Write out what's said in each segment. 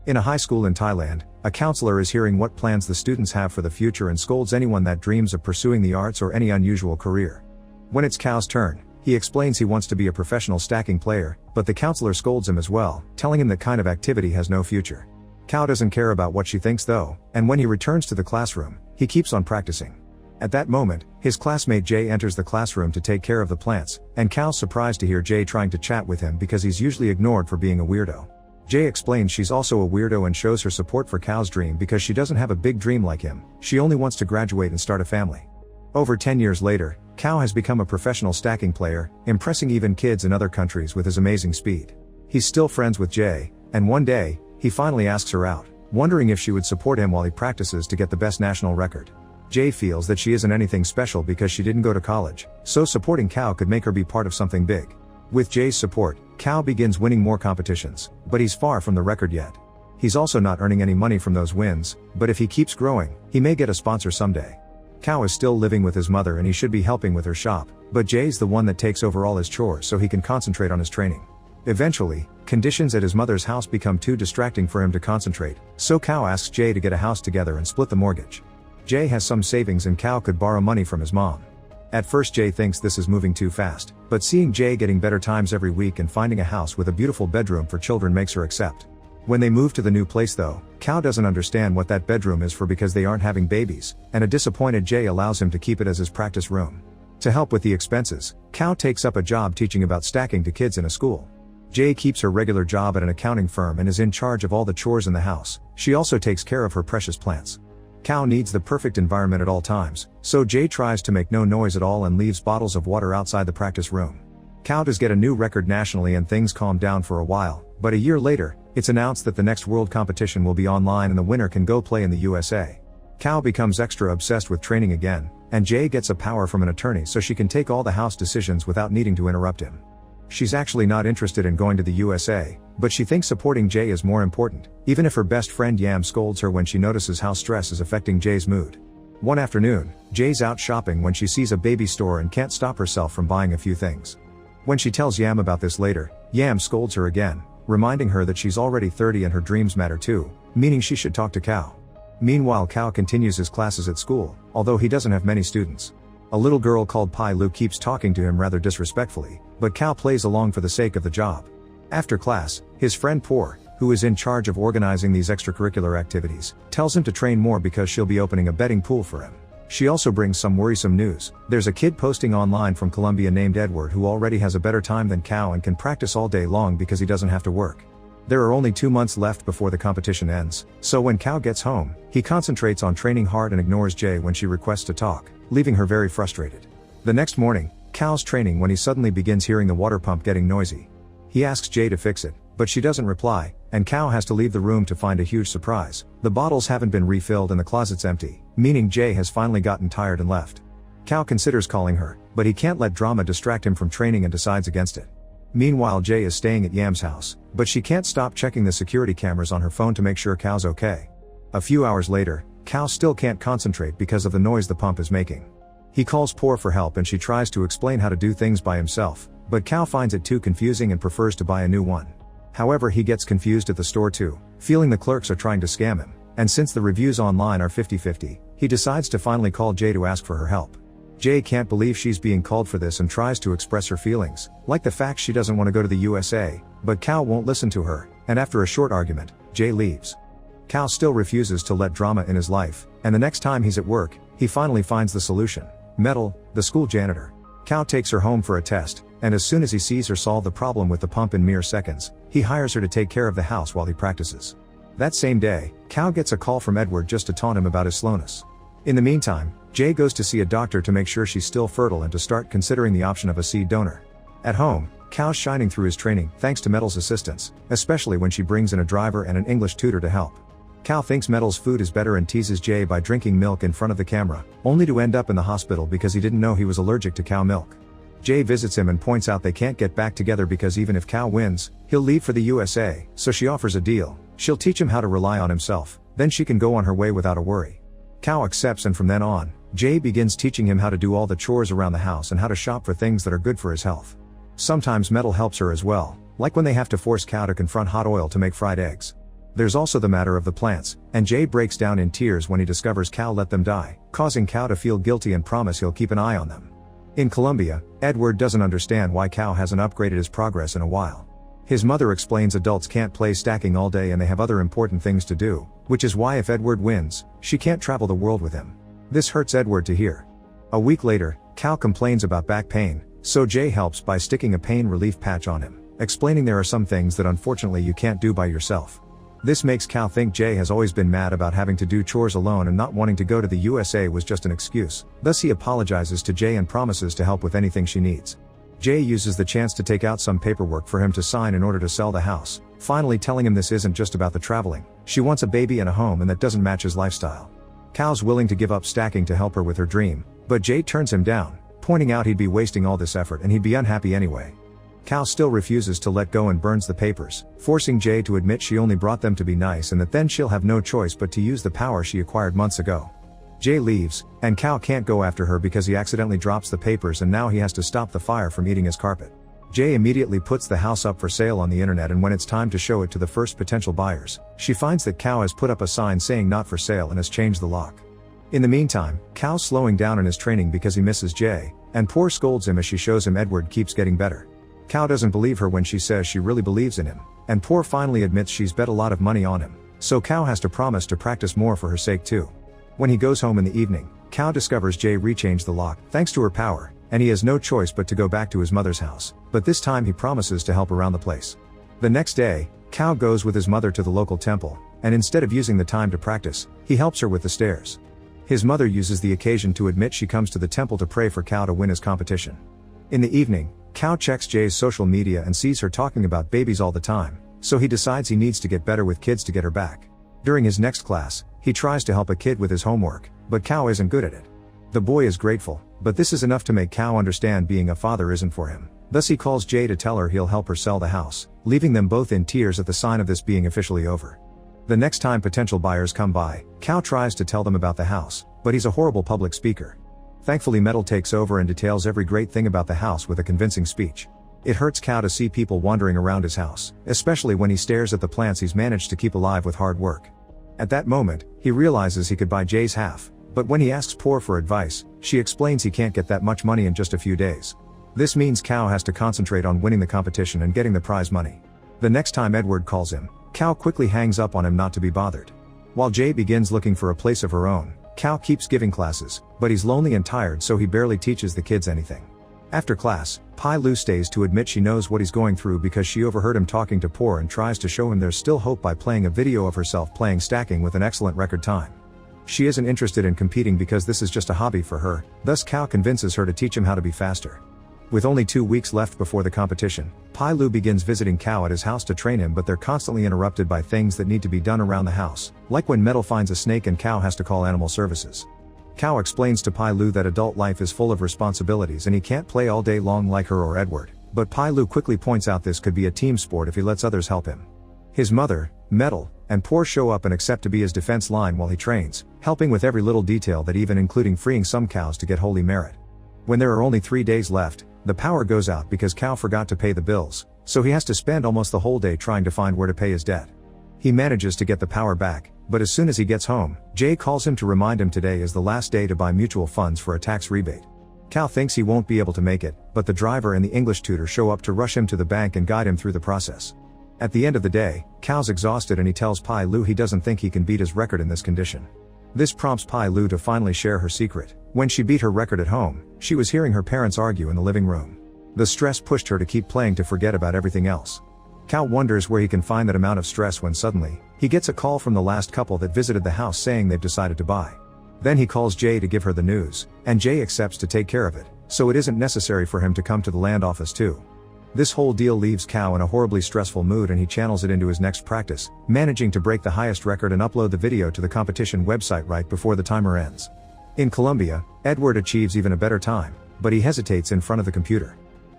In a high school in Thailand, a counselor is hearing what plans the students have for the future and scolds anyone that dreams of pursuing the arts or any unusual career. When it's Cao's turn, he explains he wants to be a professional stacking player, but the counselor scolds him as well, telling him that kind of activity has no future. Cao doesn't care about what she thinks though, and when he returns to the classroom, he keeps on practicing. At that moment, his classmate Jay enters the classroom to take care of the plants, and Cao's surprised to hear Jay trying to chat with him because he's usually ignored for being a weirdo. Jay explains she's also a weirdo and shows her support for Cao's dream because she doesn't have a big dream like him, she only wants to graduate and start a family. Over 10 years later, Cao has become a professional stacking player, impressing even kids in other countries with his amazing speed. He's still friends with Jay, and one day, he finally asks her out, wondering if she would support him while he practices to get the best national record. Jay feels that she isn't anything special because she didn't go to college, so supporting Cao could make her be part of something big. With Jay's support, Cao begins winning more competitions, but he's far from the record yet. He's also not earning any money from those wins, but if he keeps growing, he may get a sponsor someday. Cao is still living with his mother and he should be helping with her shop, but Jay's the one that takes over all his chores so he can concentrate on his training. Eventually, conditions at his mother's house become too distracting for him to concentrate, so Cao asks Jay to get a house together and split the mortgage. Jay has some savings and Cao could borrow money from his mom. At first Jay thinks this is moving too fast, but seeing Jay getting better times every week and finding a house with a beautiful bedroom for children makes her accept. When they move to the new place though, Cao doesn't understand what that bedroom is for because they aren't having babies, and a disappointed Jay allows him to keep it as his practice room. To help with the expenses, Cao takes up a job teaching about stacking to kids in a school. Jay keeps her regular job at an accounting firm and is in charge of all the chores in the house. She also takes care of her precious plants. Cao needs the perfect environment at all times, so Jay tries to make no noise at all and leaves bottles of water outside the practice room. Cao does get a new record nationally and things calm down for a while, but a year later, it's announced that the next world competition will be online and the winner can go play in the USA. Cao becomes extra obsessed with training again, and Jay gets a power from an attorney so she can take all the house decisions without needing to interrupt him. She's actually not interested in going to the USA, but she thinks supporting Jay is more important, even if her best friend Yam scolds her when she notices how stress is affecting Jay's mood. One afternoon, Jay's out shopping when she sees a baby store and can't stop herself from buying a few things. When she tells Yam about this later, Yam scolds her again, reminding her that she's already 30 and her dreams matter too, meaning she should talk to Cao. Meanwhile Cao continues his classes at school, although he doesn't have many students. A little girl called Pai Lu keeps talking to him rather disrespectfully, but Cao plays along for the sake of the job. After class, his friend Por, who is in charge of organizing these extracurricular activities, tells him to train more because she'll be opening a betting pool for him. She also brings some worrisome news. There's a kid posting online from Colombia named Edward who already has a better time than Cao and can practice all day long because he doesn't have to work. There are only 2 months left before the competition ends, so when Cao gets home, he concentrates on training hard and ignores Jay when she requests to talk, leaving her very frustrated. The next morning, Cao's training when he suddenly begins hearing the water pump getting noisy. He asks Jay to fix it, but she doesn't reply, and Cao has to leave the room to find a huge surprise. The bottles haven't been refilled and the closet's empty, meaning Jay has finally gotten tired and left. Cao considers calling her, but he can't let drama distract him from training and decides against it. Meanwhile Jay is staying at Yam's house, but she can't stop checking the security cameras on her phone to make sure Cao's okay. A few hours later, Cao still can't concentrate because of the noise the pump is making. He calls Por for help and she tries to explain how to do things by himself, but Cao finds it too confusing and prefers to buy a new one. However, he gets confused at the store too, feeling the clerks are trying to scam him, and since the reviews online are 50-50, he decides to finally call Jay to ask for her help. Jay can't believe she's being called for this and tries to express her feelings, like the fact she doesn't want to go to the USA, but Cao won't listen to her, and after a short argument, Jay leaves. Cao still refuses to let drama in his life, and the next time he's at work, he finally finds the solution. Metal, the school janitor. Cao takes her home for a test, and as soon as he sees her solve the problem with the pump in mere seconds, he hires her to take care of the house while he practices. That same day, Cao gets a call from Edward just to taunt him about his slowness. In the meantime, Jay goes to see a doctor to make sure she's still fertile and to start considering the option of a seed donor. At home, Cao's shining through his training thanks to Metal's assistance, especially when she brings in a driver and an English tutor to help. Cao thinks Metal's food is better and teases Jay by drinking milk in front of the camera, only to end up in the hospital because he didn't know he was allergic to cow milk. Jay visits him and points out they can't get back together because even if Cao wins, he'll leave for the USA, so she offers a deal. She'll teach him how to rely on himself, then she can go on her way without a worry. Cao accepts and from then on, Jay begins teaching him how to do all the chores around the house and how to shop for things that are good for his health. Sometimes Metal helps her as well, like when they have to force Cao to confront hot oil to make fried eggs. There's also the matter of the plants, and Jay breaks down in tears when he discovers Cal let them die, causing Cal to feel guilty and promise he'll keep an eye on them. In Colombia, Edward doesn't understand why Cal hasn't upgraded his progress in a while. His mother explains adults can't play stacking all day and they have other important things to do, which is why if Edward wins, she can't travel the world with him. This hurts Edward to hear. A week later, Cal complains about back pain, so Jay helps by sticking a pain relief patch on him, explaining there are some things that unfortunately you can't do by yourself. This makes Cal think Jay has always been mad about having to do chores alone and not wanting to go to the USA was just an excuse. Thus he apologizes to Jay and promises to help with anything she needs. Jay uses the chance to take out some paperwork for him to sign in order to sell the house, finally telling him this isn't just about the traveling, she wants a baby and a home and that doesn't match his lifestyle. Cal's willing to give up stacking to help her with her dream, but Jay turns him down, pointing out he'd be wasting all this effort and he'd be unhappy anyway. Cal still refuses to let go and burns the papers, forcing Jay to admit she only brought them to be nice and that then she'll have no choice but to use the power she acquired months ago. Jay leaves, and Cal can't go after her because he accidentally drops the papers and now he has to stop the fire from eating his carpet. Jay immediately puts the house up for sale on the internet and when it's time to show it to the first potential buyers, she finds that Cal has put up a sign saying not for sale and has changed the lock. In the meantime, Cal's slowing down in his training because he misses Jay, and Poor scolds him as she shows him Edward keeps getting better. Cal doesn't believe her when she says she really believes in him, and Poor finally admits she's bet a lot of money on him, so Cal has to promise to practice more for her sake too. When he goes home in the evening, Cal discovers Jay rechanged the lock, thanks to her power, and he has no choice but to go back to his mother's house, but this time he promises to help around the place. The next day, Cal goes with his mother to the local temple, and instead of using the time to practice, he helps her with the stairs. His mother uses the occasion to admit she comes to the temple to pray for Cal to win his competition. In the evening, Cal checks Jay's social media and sees her talking about babies all the time, so he decides he needs to get better with kids to get her back. During his next class, he tries to help a kid with his homework, but Cal isn't good at it. The boy is grateful, but this is enough to make Cal understand being a father isn't for him. Thus he calls Jay to tell her he'll help her sell the house, leaving them both in tears at the sign of this being officially over. The next time potential buyers come by, Cal tries to tell them about the house, but he's a horrible public speaker. Thankfully Metal takes over and details every great thing about the house with a convincing speech. It hurts Cal to see people wandering around his house, especially when he stares at the plants he's managed to keep alive with hard work. At that moment, he realizes he could buy Jay's half, but when he asks Poor for advice, she explains he can't get that much money in just a few days. This means Cal has to concentrate on winning the competition and getting the prize money. The next time Edward calls him, Cal quickly hangs up on him not to be bothered. While Jay begins looking for a place of her own, Cal keeps giving classes, but he's lonely and tired so he barely teaches the kids anything. After class, Pai Lu stays to admit she knows what he's going through because she overheard him talking to Poor and tries to show him there's still hope by playing a video of herself playing stacking with an excellent record time. She isn't interested in competing because this is just a hobby for her, thus Cal convinces her to teach him how to be faster. With only 2 weeks left before the competition, Pai Lu begins visiting Cal at his house to train him but they're constantly interrupted by things that need to be done around the house, like when Metal finds a snake and Cal has to call animal services. Cal explains to Pai Lu that adult life is full of responsibilities and he can't play all day long like her or Edward, but Pai Lu quickly points out this could be a team sport if he lets others help him. His mother, Metal, and Poor show up and accept to be his defense line while he trains, helping with every little detail that even including freeing some cows to get holy merit. When there are only 3 days left, the power goes out because Cal forgot to pay the bills, so he has to spend almost the whole day trying to find where to pay his debt. He manages to get the power back, but as soon as he gets home, Jay calls him to remind him today is the last day to buy mutual funds for a tax rebate. Cal thinks he won't be able to make it, but the driver and the English tutor show up to rush him to the bank and guide him through the process. At the end of the day, Cal's exhausted and he tells Pai Lu he doesn't think he can beat his record in this condition. This prompts Pai Lu to finally share her secret. When she beat her record at home, she was hearing her parents argue in the living room. The stress pushed her to keep playing to forget about everything else. Cal wonders where he can find that amount of stress when suddenly, he gets a call from the last couple that visited the house saying they've decided to buy. Then he calls Jay to give her the news, and Jay accepts to take care of it, so it isn't necessary for him to come to the land office too. This whole deal leaves Cal in a horribly stressful mood and he channels it into his next practice, managing to break the highest record and upload the video to the competition website right before the timer ends. In Colombia, Edward achieves even a better time, but he hesitates in front of the computer.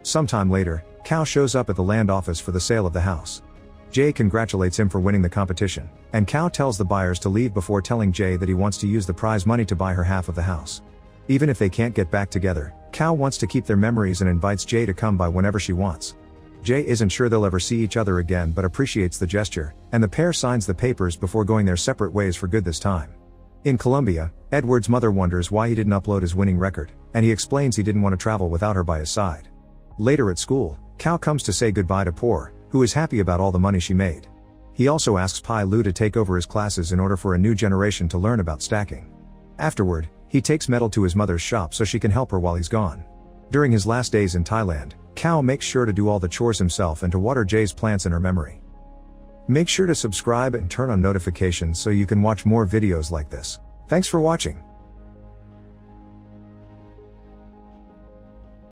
Sometime later, Cal shows up at the land office for the sale of the house. Jay congratulates him for winning the competition, and Cal tells the buyers to leave before telling Jay that he wants to use the prize money to buy her half of the house. Even if they can't get back together, Cal wants to keep their memories and invites Jay to come by whenever she wants. Jay isn't sure they'll ever see each other again but appreciates the gesture, and the pair signs the papers before going their separate ways for good this time. In Colombia, Edward's mother wonders why he didn't upload his winning record, and he explains he didn't want to travel without her by his side. Later at school, Cal comes to say goodbye to Poor, who is happy about all the money she made. He also asks Pai Lu to take over his classes in order for a new generation to learn about stacking. Afterward, he takes Metal to his mother's shop so she can help her while he's gone. During his last days in Thailand, Cal makes sure to do all the chores himself and to water Jay's plants in her memory. Make sure to subscribe and turn on notifications so you can watch more videos like this. Thanks for watching.